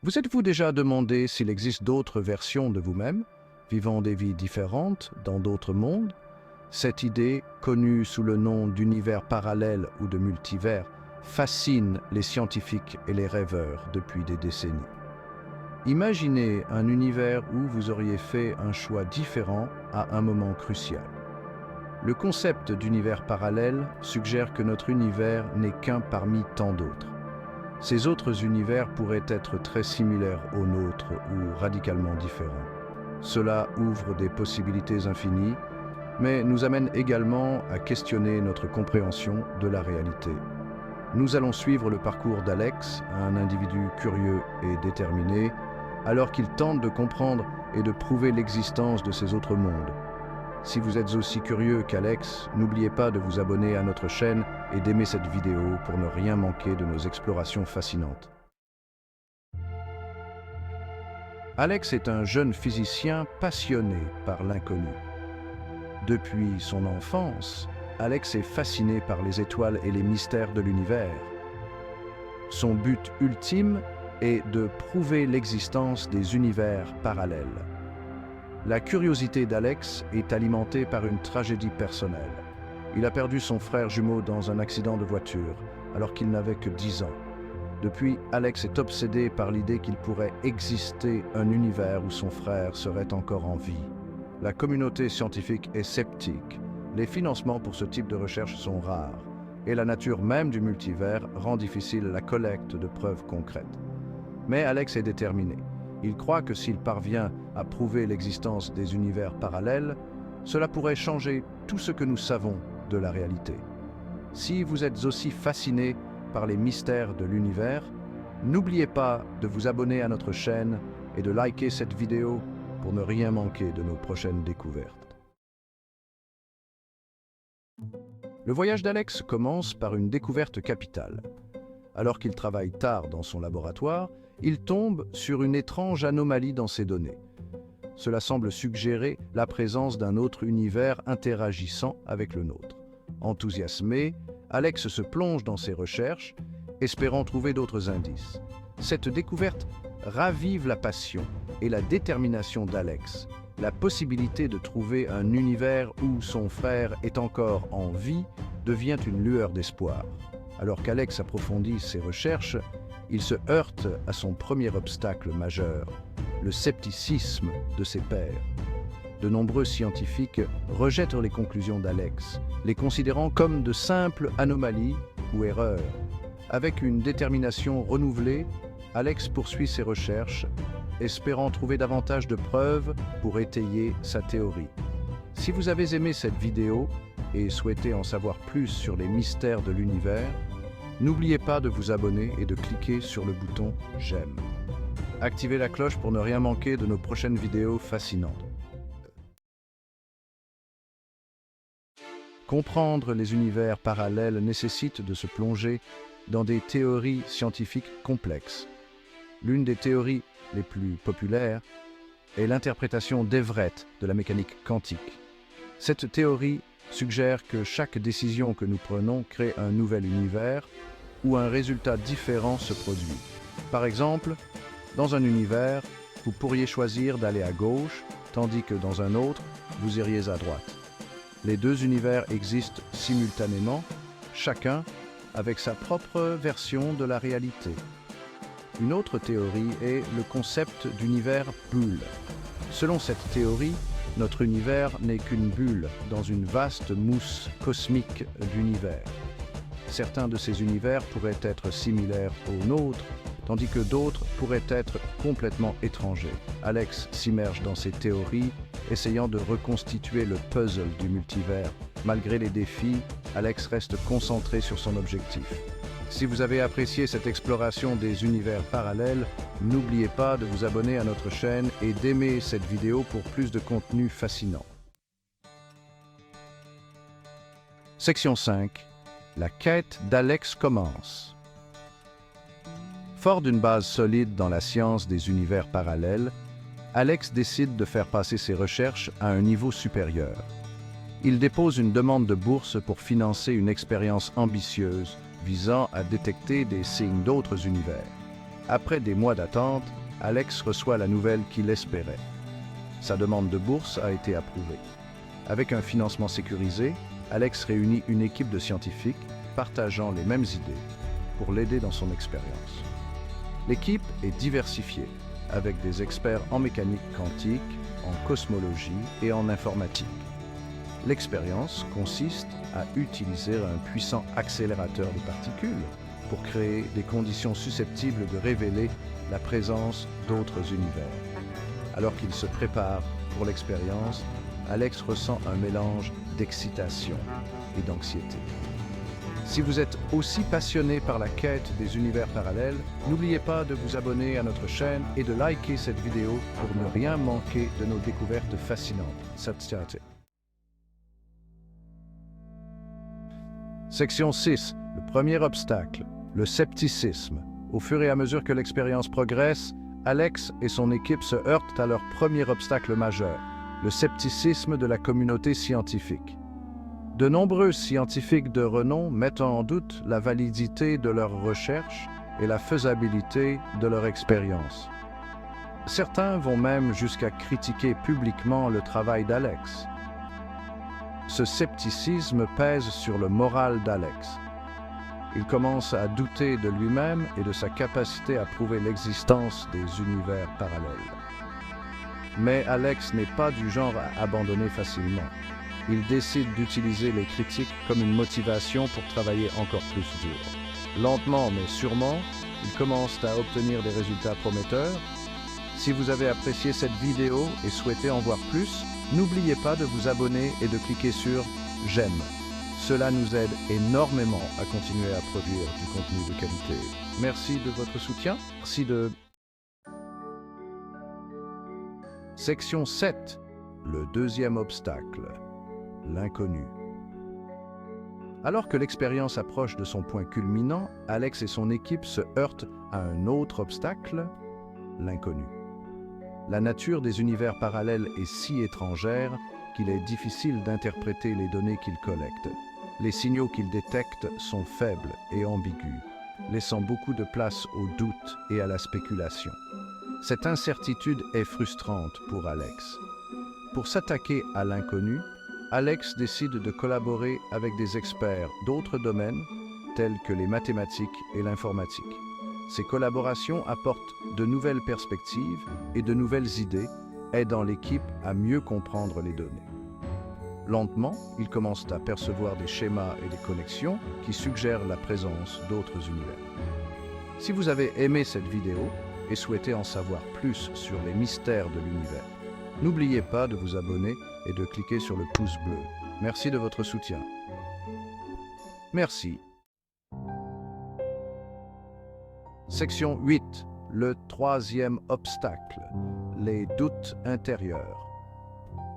Vous êtes-vous déjà demandé s'il existe d'autres versions de vous-même, vivant des vies différentes dans d'autres mondes? Cette idée, connue sous le nom d'univers parallèle ou de multivers, fascine les scientifiques et les rêveurs depuis des décennies. Imaginez un univers où vous auriez fait un choix différent à un moment crucial. Le concept d'univers parallèle suggère que notre univers n'est qu'un parmi tant d'autres. Ces autres univers pourraient être très similaires aux nôtres ou radicalement différents. Cela ouvre des possibilités infinies, mais nous amène également à questionner notre compréhension de la réalité. Nous allons suivre le parcours d'Alex, un individu curieux et déterminé, alors qu'il tente de comprendre et de prouver l'existence de ces autres mondes. Si vous êtes aussi curieux qu'Alex, n'oubliez pas de vous abonner à notre chaîne et d'aimer cette vidéo pour ne rien manquer de nos explorations fascinantes. Alex est un jeune physicien passionné par l'inconnu. Depuis son enfance, Alex est fasciné par les étoiles et les mystères de l'univers. Son but ultime est de prouver l'existence des univers parallèles. La curiosité d'Alex est alimentée par une tragédie personnelle. Il a perdu son frère jumeau dans un accident de voiture, alors qu'il n'avait que 10 ans. Depuis, Alex est obsédé par l'idée qu'il pourrait exister un univers où son frère serait encore en vie. La communauté scientifique est sceptique. Les financements pour ce type de recherche sont rares, et la nature même du multivers rend difficile la collecte de preuves concrètes. Mais Alex est déterminé. Il croit que s'il parvient à prouver l'existence des univers parallèles, cela pourrait changer tout ce que nous savons de la réalité. Si vous êtes aussi fasciné par les mystères de l'univers, n'oubliez pas de vous abonner à notre chaîne et de liker cette vidéo pour ne rien manquer de nos prochaines découvertes. Le voyage d'Alex commence par une découverte capitale. Alors qu'il travaille tard dans son laboratoire, il tombe sur une étrange anomalie dans ses données. Cela semble suggérer la présence d'un autre univers interagissant avec le nôtre. Enthousiasmé, Alex se plonge dans ses recherches, espérant trouver d'autres indices. Cette découverte ravive la passion et la détermination d'Alex. La possibilité de trouver un univers où son frère est encore en vie devient une lueur d'espoir. Alors qu'Alex approfondit ses recherches, il se heurte à son premier obstacle majeur, le scepticisme de ses pairs. De nombreux scientifiques rejettent les conclusions d'Alex, les considérant comme de simples anomalies ou erreurs. Avec une détermination renouvelée, Alex poursuit ses recherches, espérant trouver davantage de preuves pour étayer sa théorie. Si vous avez aimé cette vidéo et souhaitez en savoir plus sur les mystères de l'univers, n'oubliez pas de vous abonner et de cliquer sur le bouton « J'aime ». Activez la cloche pour ne rien manquer de nos prochaines vidéos fascinantes. Comprendre les univers parallèles nécessite de se plonger dans des théories scientifiques complexes. L'une des théories les plus populaires est l'interprétation d'Everett de la mécanique quantique. Cette théorie suggère que chaque décision que nous prenons crée un nouvel univers où un résultat différent se produit. Par exemple, dans un univers, vous pourriez choisir d'aller à gauche, tandis que dans un autre, vous iriez à droite. Les deux univers existent simultanément, chacun avec sa propre version de la réalité. Une autre théorie est le concept d'univers bulle. Selon cette théorie, notre univers n'est qu'une bulle dans une vaste mousse cosmique d'univers. Certains de ces univers pourraient être similaires aux nôtres, tandis que d'autres pourraient être complètement étrangers. Alex s'immerge dans ces théories, essayant de reconstituer le puzzle du multivers. Malgré les défis, Alex reste concentré sur son objectif. Si vous avez apprécié cette exploration des univers parallèles, n'oubliez pas de vous abonner à notre chaîne et d'aimer cette vidéo pour plus de contenu fascinant. Section 5. La quête d'Alex commence. Fort d'une base solide dans la science des univers parallèles, Alex décide de faire passer ses recherches à un niveau supérieur. Il dépose une demande de bourse pour financer une expérience ambitieuse visant à détecter des signes d'autres univers. Après des mois d'attente, Alex reçoit la nouvelle qu'il espérait. Sa demande de bourse a été approuvée. Avec un financement sécurisé, Alex réunit une équipe de scientifiques partageant les mêmes idées pour l'aider dans son expérience. L'équipe est diversifiée, avec des experts en mécanique quantique, en cosmologie et en informatique. L'expérience consiste à utiliser un puissant accélérateur de particules pour créer des conditions susceptibles de révéler la présence d'autres univers. Alors qu'il se prépare pour l'expérience, Alex ressent un mélange d'excitation et d'anxiété. Si vous êtes aussi passionné par la quête des univers parallèles, n'oubliez pas de vous abonner à notre chaîne et de liker cette vidéo pour ne rien manquer de nos découvertes fascinantes. Satstate. Section 6. Le premier obstacle, le scepticisme. Au fur et à mesure que l'expérience progresse, Alex et son équipe se heurtent à leur premier obstacle majeur, le scepticisme de la communauté scientifique. De nombreux scientifiques de renom mettent en doute la validité de leurs recherches et la faisabilité de leur expérience. Certains vont même jusqu'à critiquer publiquement le travail d'Alex. Ce scepticisme pèse sur le moral d'Alex. Il commence à douter de lui-même et de sa capacité à prouver l'existence des univers parallèles. Mais Alex n'est pas du genre à abandonner facilement. Il décide d'utiliser les critiques comme une motivation pour travailler encore plus dur. Lentement mais sûrement, il commence à obtenir des résultats prometteurs. Si vous avez apprécié cette vidéo et souhaitez en voir plus, n'oubliez pas de vous abonner et de cliquer sur « J'aime ». Cela nous aide énormément à continuer à produire du contenu de qualité. Merci de votre soutien. Merci de... Section 7. Le deuxième obstacle. L'inconnu. Alors que l'expérience approche de son point culminant, Alex et son équipe se heurtent à un autre obstacle, l'inconnu. La nature des univers parallèles est si étrangère qu'il est difficile d'interpréter les données qu'ils collectent. Les signaux qu'ils détectent sont faibles et ambigus, laissant beaucoup de place au doute et à la spéculation. Cette incertitude est frustrante pour Alex. Pour s'attaquer à l'inconnu, Alex décide de collaborer avec des experts d'autres domaines, tels que les mathématiques et l'informatique. Ces collaborations apportent de nouvelles perspectives et de nouvelles idées, aidant l'équipe à mieux comprendre les données. Lentement, ils commencent à percevoir des schémas et des connexions qui suggèrent la présence d'autres univers. Si vous avez aimé cette vidéo et souhaitez en savoir plus sur les mystères de l'univers, n'oubliez pas de vous abonner et de cliquer sur le pouce bleu. Merci de votre soutien. Merci. Section 8. Le troisième obstacle. Les doutes intérieurs.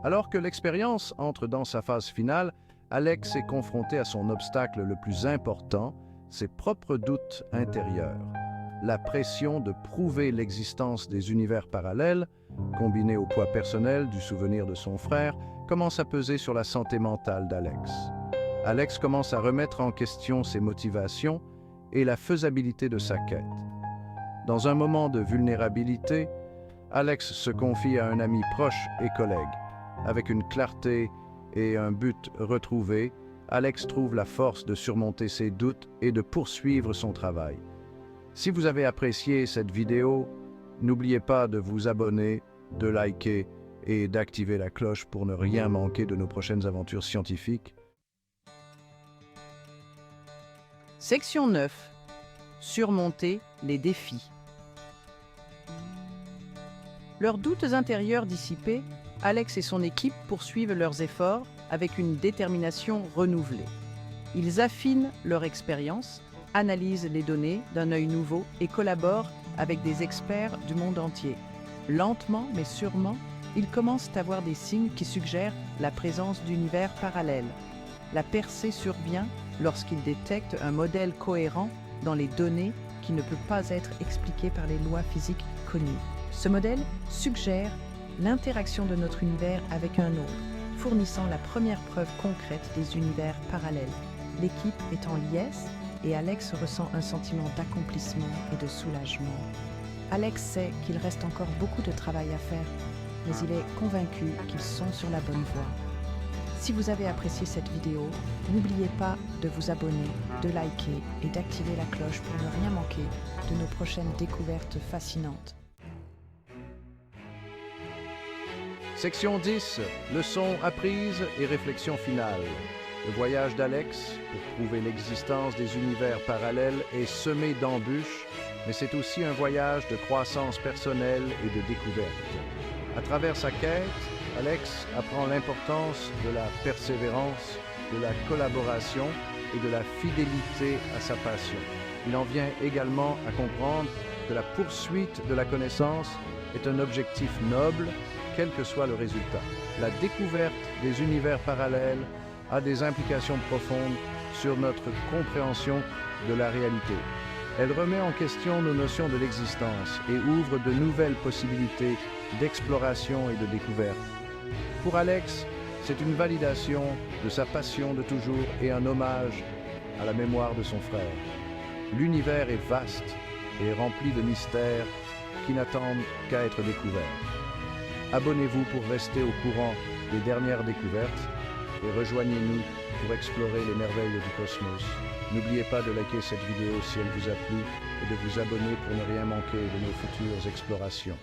Alors que l'expérience entre dans sa phase finale, Alex est confronté à son obstacle le plus important, ses propres doutes intérieurs. La pression de prouver l'existence des univers parallèles, combinée au poids personnel du souvenir de son frère, commence à peser sur la santé mentale d'Alex. Alex commence à remettre en question ses motivations et la faisabilité de sa quête. Dans un moment de vulnérabilité, Alex se confie à un ami proche et collègue. Avec une clarté et un but retrouvé, Alex trouve la force de surmonter ses doutes et de poursuivre son travail. Si vous avez apprécié cette vidéo, n'oubliez pas de vous abonner, de liker et d'activer la cloche pour ne rien manquer de nos prochaines aventures scientifiques. Section 9. Surmonter les défis. Leurs doutes intérieurs dissipés, Alex et son équipe poursuivent leurs efforts avec une détermination renouvelée. Ils affinent leur expérience, analysent les données d'un œil nouveau et collaborent avec des experts du monde entier. Lentement mais sûrement, ils commencent à voir des signes qui suggèrent la présence d'univers parallèles. La percée survient lorsqu'ils détectent un modèle cohérent dans les données qui ne peut pas être expliqué par les lois physiques connues. Ce modèle suggère l'interaction de notre univers avec un autre, fournissant la première preuve concrète des univers parallèles. L'équipe est en liesse et Alex ressent un sentiment d'accomplissement et de soulagement. Alex sait qu'il reste encore beaucoup de travail à faire, mais il est convaincu qu'ils sont sur la bonne voie. Si vous avez apprécié cette vidéo, n'oubliez pas de vous abonner, de liker et d'activer la cloche pour ne rien manquer de nos prochaines découvertes fascinantes. Section 10. Leçons apprises et réflexion finale. Le voyage d'Alex pour prouver l'existence des univers parallèles est semé d'embûches, mais c'est aussi un voyage de croissance personnelle et de découverte. À travers sa quête, Alex apprend l'importance de la persévérance, de la collaboration et de la fidélité à sa passion. Il en vient également à comprendre que la poursuite de la connaissance est un objectif noble, quel que soit le résultat. La découverte des univers parallèles a des implications profondes sur notre compréhension de la réalité. Elle remet en question nos notions de l'existence et ouvre de nouvelles possibilités d'exploration et de découverte. Pour Alex, c'est une validation de sa passion de toujours et un hommage à la mémoire de son frère. L'univers est vaste et rempli de mystères qui n'attendent qu'à être découverts. Abonnez-vous pour rester au courant des dernières découvertes et rejoignez-nous pour explorer les merveilles du cosmos. N'oubliez pas de liker cette vidéo si elle vous a plu et de vous abonner pour ne rien manquer de nos futures explorations.